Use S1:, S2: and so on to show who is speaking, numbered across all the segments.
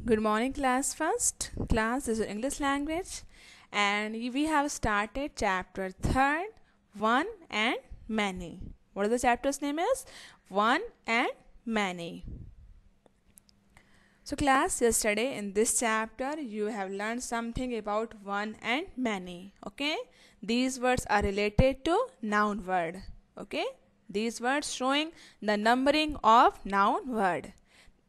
S1: Good morning, class. First class is English language, and we have started chapter third, one and many. What is the chapter's name is? One and many. So, class, yesterday in this chapter you have learned something about one and many. Okay, these words are related to noun word. Okay, these words showing the numbering of noun word.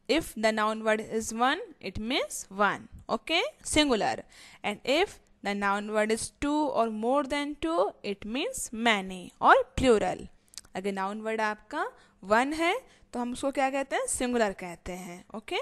S1: If the noun word is one, it means one. Okay, singular. And if the noun word is two or more than two, it means many or plural. अगर noun word आपका one है तो हम उसको क्या कहते हैं? Singular कहते हैं. Okay,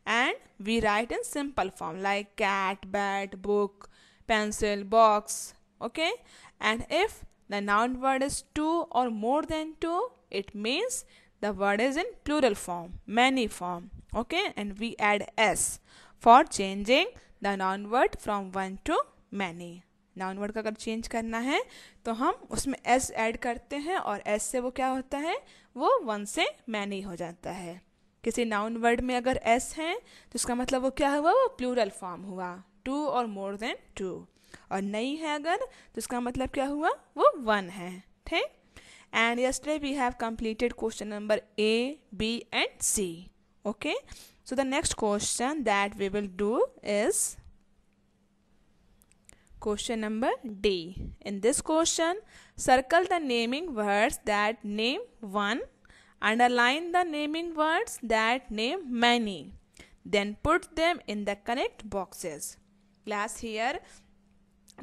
S1: and we write in simple form like cat, bat, book, pencil, box. Okay, and if the noun word is two or more than two, it means the word is in plural form, many form. Okay, and we add s for changing the noun word from one to many. Noun word का अगर change करना है तो हम उसमें S add करते हैं और एस से वो क्या होता है? वो वन से मैनी हो जाता है. किसी नाउन वर्ड में अगर एस है तो इसका मतलब वो क्या हुआ? वो प्लूरल फॉर्म हुआ, टू और मोर देन टू. और नहीं है अगर तो इसका मतलब क्या हुआ? वो वन है. ठीक. And yesterday we have completed question number A, B and C. Okay. So the next question that we will do is question number D. In this question, circle the naming words that name one, underline the naming words that name many, then put them in the correct boxes. Class, here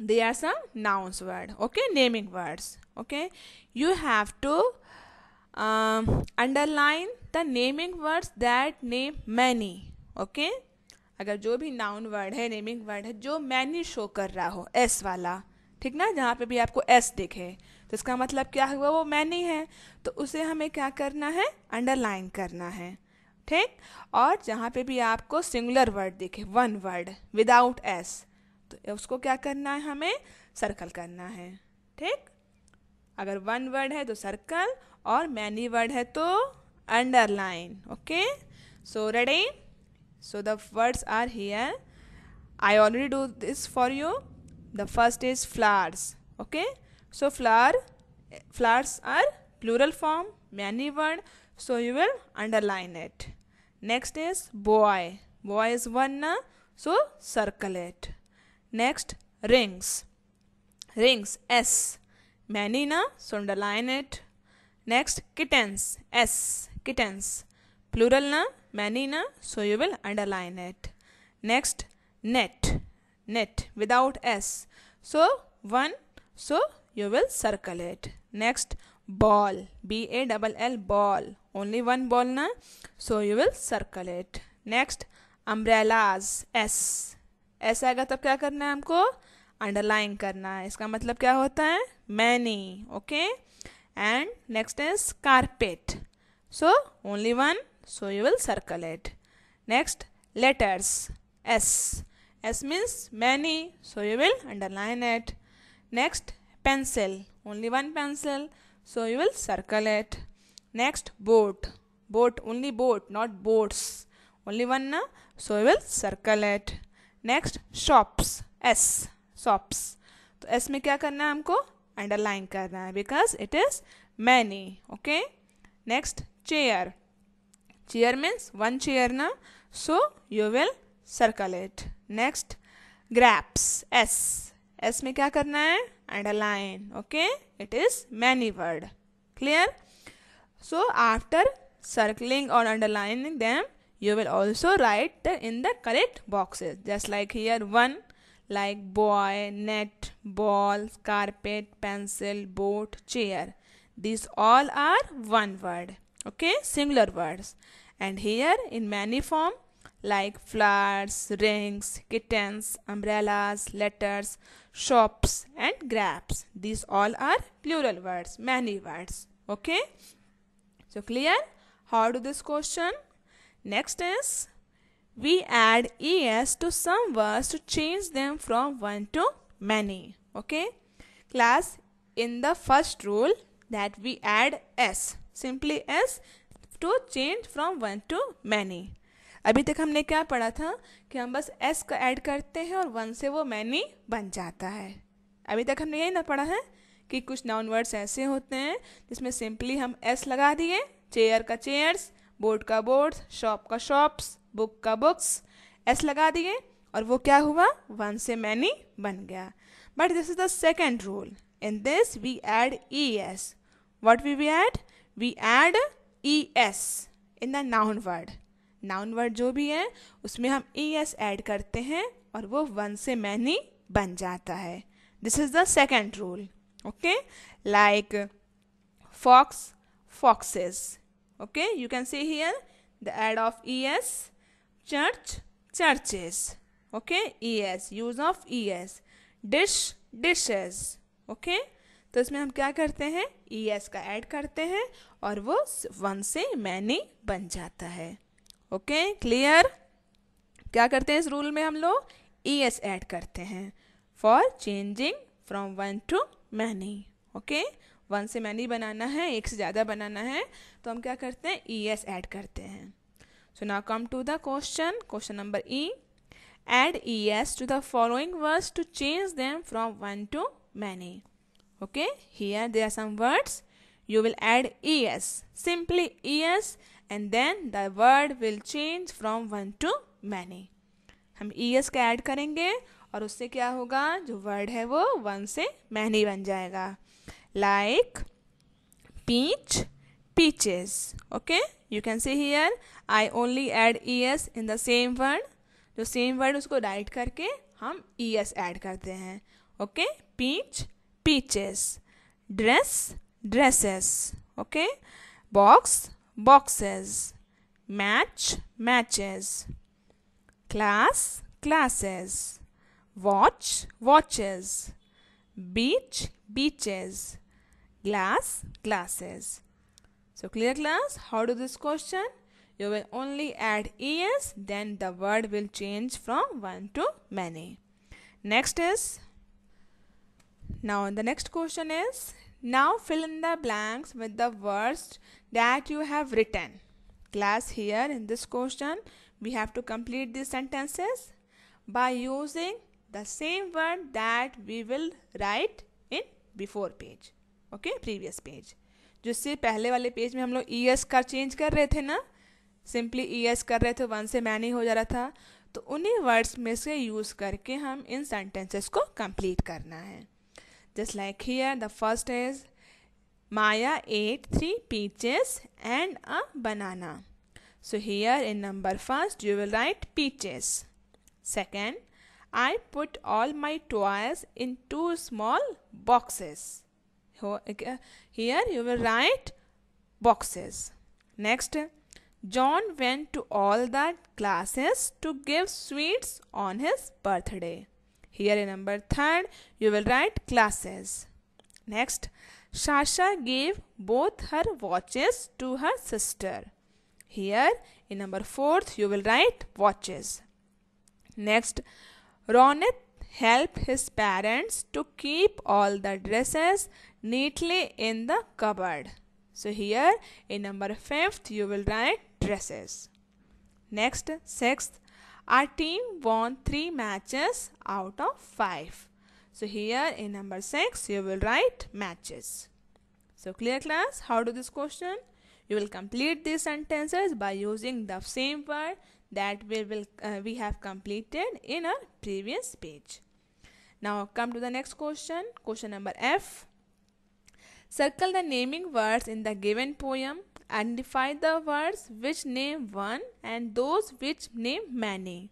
S1: there are some nouns word. Okay, naming words. Okay, you have to underline the naming words that name many. Okay, अगर जो भी noun word है, naming word है, जो many show कर रहा हो, S वाला, ठीक ना, जहाँ पे भी आपको एस दिखे तो इसका मतलब क्या हुआ? वो मैनी है. तो उसे हमें क्या करना है? अंडरलाइन करना है. ठीक. और जहाँ पे भी आपको सिंगुलर वर्ड दिखे, वन वर्ड विदाउट एस, तो उसको क्या करना है? हमें सर्कल करना है. ठीक. अगर वन वर्ड है तो सर्कल और मैनी वर्ड है तो underline. Okay, so ready? So the words are here. I already do this for you. The first is flowers. Okay, so flowers are plural form, many word, so you will underline it. Next is boy. Boy is one na, so circle it. Next, rings. Rings, S, many na, so underline it. Next, kittens, S, kittens, plural na, many na, so you will underline it. Next, net. Net without s, so one, so you will circle it. Next, ball, ball, ball, only one ball na, so you will circle it. Next, umbrellas, s, s आएगा तब क्या करना है? हमको underline करना है. इसका मतलब क्या होता है? Many. Okay, and next is carpet, so only one, so you will circle it. Next, letters, s, s means many, so you will underline it. Next, pencil, only one pencil, so you will circle it. Next, boat. Boat, only boat, not boats, only one na, so you will circle it. Next, shops, s, shops, तो s में क्या करना है? हमको underline करना है because it is many. Okay. Next, chair. Chair means one chair na, so you will circle it. Next, grapes, s, s में क्या करना है? Underline. Okay, it is many word. Clear? So after circling or underlining them, you will also write in the correct boxes, just like here one, like boy, net, ball, carpet, pencil, boat, chair. These all are one word. Okay, singular words. And here in many form, like flowers, rings, kittens, umbrellas, letters, shops and grapes. These all are plural words, many words. Okay, so clear? How do this question? Next is, we add es to some words to change them from one to many. Okay, class, in the first rule that we add s, simply s, to change from one to many. अभी तक हमने क्या पढ़ा था कि हम बस S का ऐड करते हैं और वन से वो मैनी बन जाता है। अभी तक हमने यही ना पढ़ा है कि कुछ नाउन वर्ड्स ऐसे होते हैं जिसमें सिंपली हम एस लगा दिए, चेयर का चेयर्स, बोर्ड का बोर्ड्स, शॉप का शॉप्स, बुक का बुक्स, एस लगा दिए और वो क्या हुआ, वन से मैनी बन गया। But this is the second rule, in this we add E S. What we add, we add E S in the noun word. Noun word जो भी है उसमें हम ई एस ऐड करते हैं और वो वन से मैनी बन जाता है। This is the second rule. Okay, like fox, foxes. Okay, you can see here the add of es, church, churches. Okay, es, use of es, dish, dishes. Okay, तो इसमें हम क्या करते हैं, es का ऐड करते हैं और वो वन से मैनी बन जाता है। Okay, clear? क्या करते हैं इस रूल में हम लोग, es ऐड करते हैं for changing from one to many. Okay, one से मैनी बनाना है, एक से ज़्यादा बनाना है तो हम क्या करते हैं, ई एस ऐड करते हैं। So now come to the question, question number E. Add E S to the following words to change them from one to many. Okay, here there are some words, you will add es, simply es, and then the word will change from one to many. हम es का add करेंगे और उससे क्या होगा, जो word है वो वन से मैनी बन जाएगा। Like peach, peaches. Okay, you can see here I only add es in the same word. जो सेम वर्ड उसको राइट करके हम es ऐड करते हैं। Okay, peach, peaches, dress, dresses. Okay, box, boxes, match, matches, class, classes, watch, watches, beach, beaches, glass, glasses. So clear class, how to this question? You will only add es, then the word will change from one to many. Next is, now the next question is, now fill in the blanks with the words that you have written. Class, here in this question we have to complete these sentences by using the same word that we will write in before page. Okay, previous page. जिससे पहले वाले page में हम लोग E S का change कर रहे थे ना, सिंपली ई एस कर रहे थे, वन से मैनी हो जा रहा था, तो उन्हीं वर्ड्स में से यूज़ करके हम इन सेंटेंसेस को कंप्लीट करना है। Just like here the first is, Maya ate 3 peaches and a banana. So here in number first you will write peaches. Second, I put all my toys in 2 small boxes. Here you will write boxes. Next, John went to all the classes to give sweets on his birthday. Here in number third you will write classes. Next, Sasha gave both her watches to her sister. Here in number fourth you will write watches. Next, Ronit helped his parents to keep all the dresses neatly in the cupboard. So here in number fifth you will write dresses. Next, sixth, our team won 3 matches out of 5. So here in number 6 you will write matches. So clear class, how to this question? You will complete these sentences by using the same word that we have completed in our previous page. Now come to the next question, question number F. Circle the naming words in the given poem. Identify the words which name one and those which name many.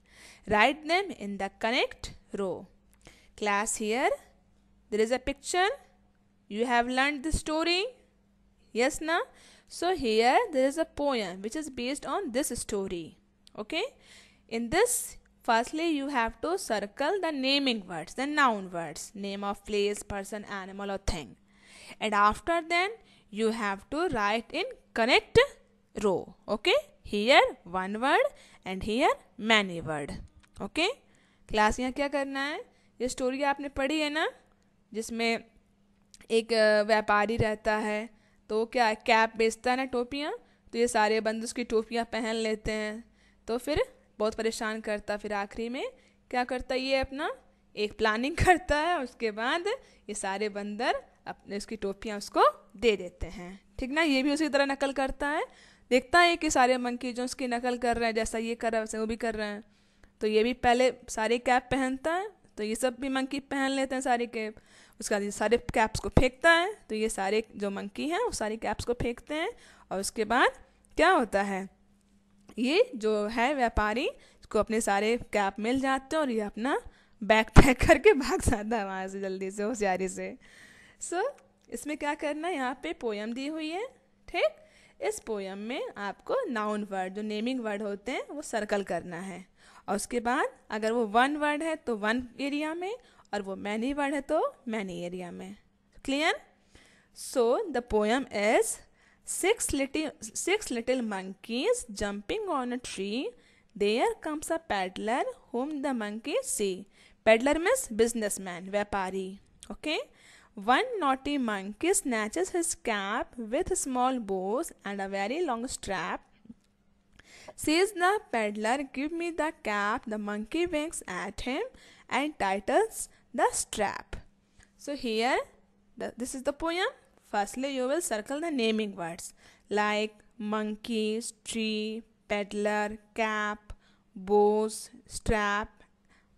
S1: Write them in the correct row. Class, here there is a picture. You have learned the story, yes na? So here there is a poem which is based on this story. Okay, in this firstly you have to circle the naming words, the noun words, name of place, person, animal or thing, and after then you have to write in correct row. Okay, here one word and here many word. Okay, class, यहाँ क्या करना है, ये story आपने पढ़ी है ना, जिसमें एक व्यापारी रहता है तो क्या कैप बेचता है ना, टोपियाँ, तो ये सारे बंदे उसकी टोपियाँ पहन लेते हैं, तो फिर बहुत परेशान करता, फिर आखिरी में क्या करता ये अपना एक प्लानिंग करता है, उसके बाद ये सारे बंदर अपने उसकी टोपियाँ उसको दे देते हैं। ठीक ना, ये भी उसी तरह नकल करता है, देखता है कि सारे मंकी जो उसकी नकल कर रहे हैं, जैसा ये कर रहा है वैसे वो भी कर रहे हैं, तो ये भी पहले सारे कैप पहनता है, तो ये सब भी मंकी पहन लेते हैं सारे कैप। उसके बाद ये सारे कैप्स को फेंकता है, तो ये सारे जो मंकी हैं वो सारी कैप्स को फेंकते हैं, और उसके बाद क्या होता है, ये जो है व्यापारी इसको अपने सारे कैप मिल जाते हैं और ये अपना बैग पैक करके भाग जाता है वहाँ से जल्दी से, होशियारी से। सो इसमें क्या करना है, यहाँ पे पोयम दी हुई है। ठीक, इस पोयम में आपको नाउन वर्ड जो नेमिंग वर्ड होते हैं वो सर्कल करना है, और उसके बाद अगर वो वन वर्ड है तो वन एरिया में, और वो मैनी वर्ड है तो मैनी एरिया में। Clear? So the poem is six little monkeys jumping on a tree. There comes a peddler whom the monkeys see. Peddler means businessman, व्यापारी. Okay. One naughty monkey snatches his cap with small bows and a very long strap. Says the peddler, "Give me the cap." The monkey winks at him and tightens the strap. So here, this is the poem. Firstly, you will circle the naming words like monkey, tree, peddler, cap, bows, strap.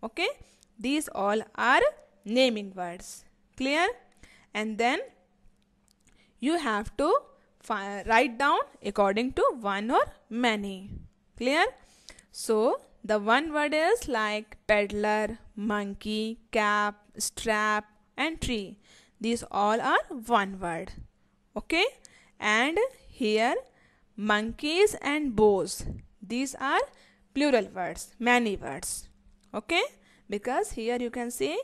S1: Okay, these all are naming words. Clear? And then you have to write down according to one or many. Clear? So the one word is like peddler, monkey, cap, strap, and tree. These all are one word. Okay, and here monkeys and bows, these are plural words, many words. Okay, because here you can see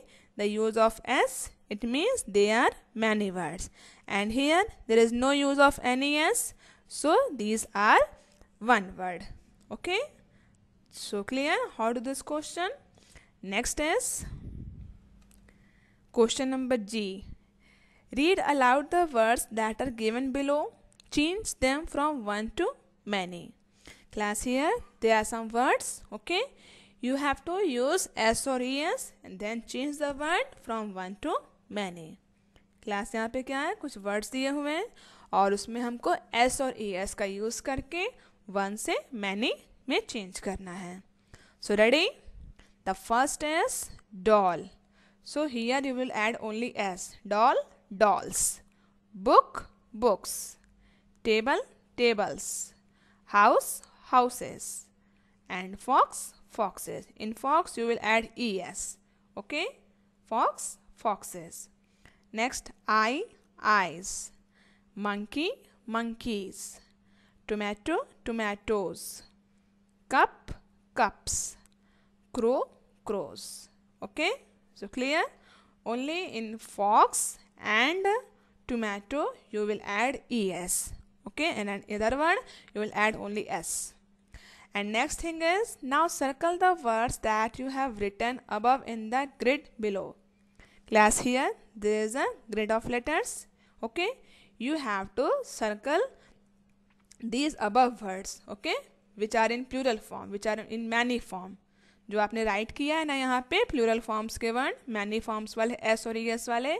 S1: the use of s, it means they are many words, and here there is no use of any s, so these are one word. Okay, so clear how to this question? Next is question number G. Read aloud the words that are given below. Change them from one to many. Class, here there are some words. Okay, you have to use s or es and then change the word from one to many. Class यहाँ पे क्या है, कुछ words दिए हुए हैं और उसमें हमको s और es का यूज़ करके वन से मैनी में चेंज करना है. So ready? The first is doll. So here you will add only s. Doll, dolls. Book, books. Table, tables. House, houses. And fox, foxes. In fox you will add es. Okay? Fox, foxes. Next, eye, eyes. Monkey, monkeys. Tomato, tomatoes. Cup, cups. Crow, crows. Okay? So clear? Only in fox and tomato you will add es. Okay, and in other word you will add only s. And next thing is, now circle the words that you have written above in the grid below. Class, here there is a grid of letters. Okay, you have to circle these above words. Okay, which are in plural form, which are in many form. जो आपने right किया है ना यहाँ पे plural forms के word, many forms वाले, S और एस वाले,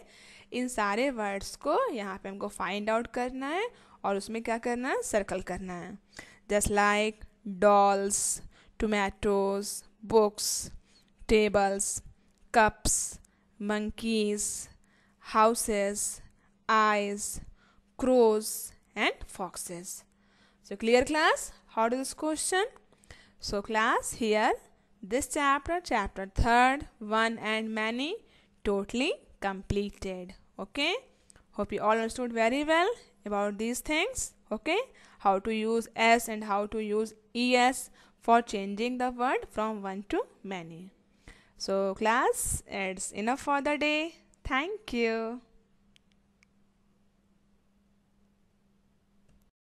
S1: इन सारे वर्ड्स को यहाँ पे हमको फाइंड आउट करना है और उसमें क्या करना है, सर्कल करना है. Just like dolls, tomatoes, books, tables, cups, monkeys, houses, eyes, crows and foxes. So clear class? How to this question? So class, here this chapter 3rd, one and many, totally completed. Okay, hope you all understood very well about these things. Okay, how to use s and how to use es for changing the word from one to many. So class, it's enough for the day. Thank you.